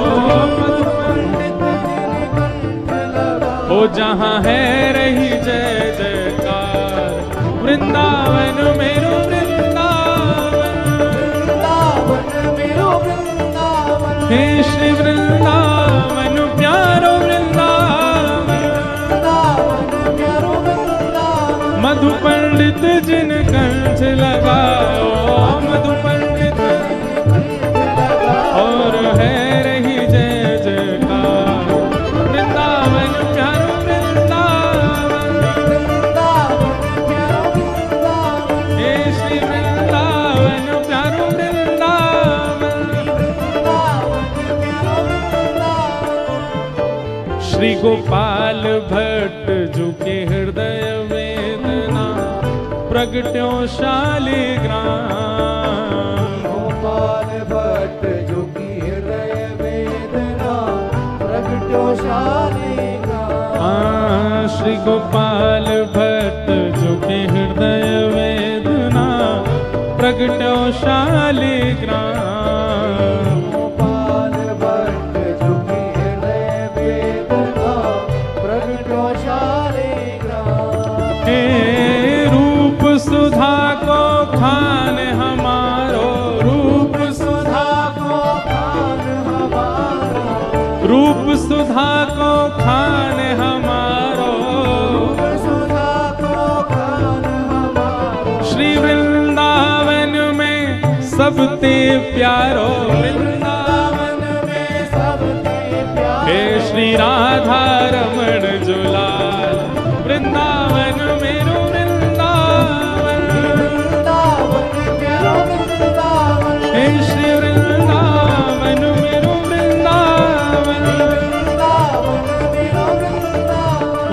मधु पंडित जिन कंठ लगायो ओ जहाँ है रही जय जयकार वृंदावन मेरो वृंदावन वृंदावन मेरो वृंदावन हे श्री वृंदावन प्यारो वृंदावन प्यारो वृंदावन मधु पंडित जिन कंठ लगाओ मधु पंडित और है रही जय जयकार वृंदावन प्यारो वृंदावन प्यारो वृंदावन हे श्री वृंदावन प्यारो वृंदावन श्री गोपाल भट्ट झुके हृदय वेदना प्रगट्यो शालिग्राम गोपाल भट्ट झुकी हृदय वेदना प्रगट्यो शालिग्राम श्री गोपाल भट्ट झुके हृदय वेदना प्रगट्यो शालिग्राम गोपाल भट्ट झुकी हृदय वेदना प्रगट्यो शालिग्राम हे रूप सुधा को खान हमारो रूप सुधा को खान हमारो रूप सुधा को खान हमारो रूप सुधा को खान हमारो श्री वृंदावन में सबते प्यारो वृंदावन में सबते प्यारो हे श्री राधा रमण जुलाल वृंदावन मेरो वृंदावन प्यारो वृंदावन हे श्री वृंदावन मेरो वृंदावन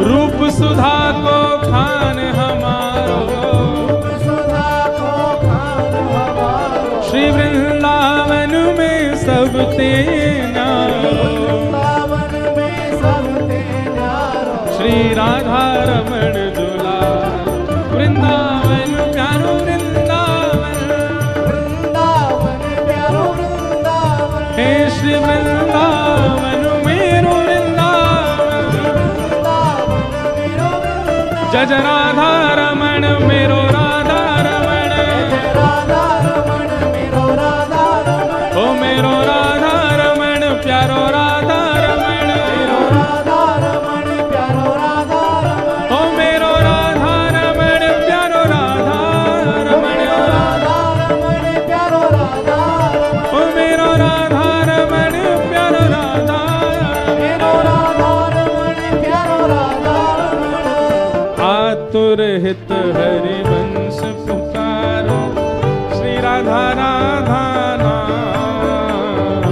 रूप सुधा को खान हमारो रूप सुधा को खान हमारो श्री वृंदावन में सबते न्यारो वृंदावन में सबते न्यारो श्री राधा रमण जुलाल वृंदावन प्यारो वृंदावन प्यारो वृंदावन हे श्री वृंदावन मेरो वृंदावन जज राधा रमण मेरो राधा रमण राधा रमण मेरो राधा रमण ओ मेरो राधा रमण प्यारो राधा रमण मेरो राधा रमण प्यारो राधा रमण ओ मेरो राधा रमण प्यारो राधा रमण राधा रमण प्यारो राधा रमण ओ मेरो राधा रमण प्यारो राधा मेरो राधा रमण प्यारो राधा रमण आतुर हित हरि वंश पुकारो श्री राधा राधा नाम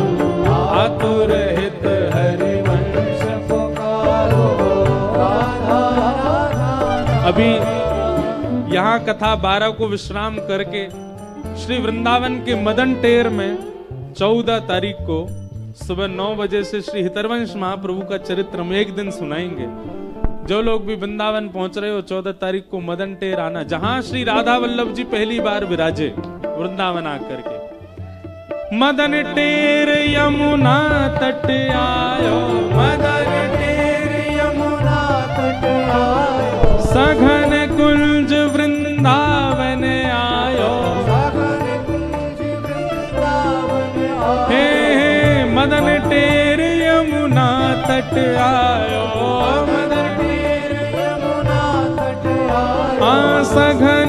आतुर हित हरि वंश पुकारो राधा राधा। अभी यहाँ कथा 12 को विश्राम करके श्री वृंदावन के मदन टेर में 14 तारीख को सुबह 9 बजे से श्री हितरवंश महाप्रभु का चरित्र हम एक दिन सुनाएंगे। जो लोग भी वृंदावन पहुंच रहे हो 14 तारीख को मदन टेर आना, जहां श्री राधा वल्लभ जी पहली बार विराजे वृंदावन आकर के। मदन टेर यमुना तट आयो, मदन टेर यमुना तट आयो, सघन कुंज वृंदावन आयो, सघन कुंज वृंदावन आयो। हे तट आयो मदन वीर यमुना तट आयो आ सघन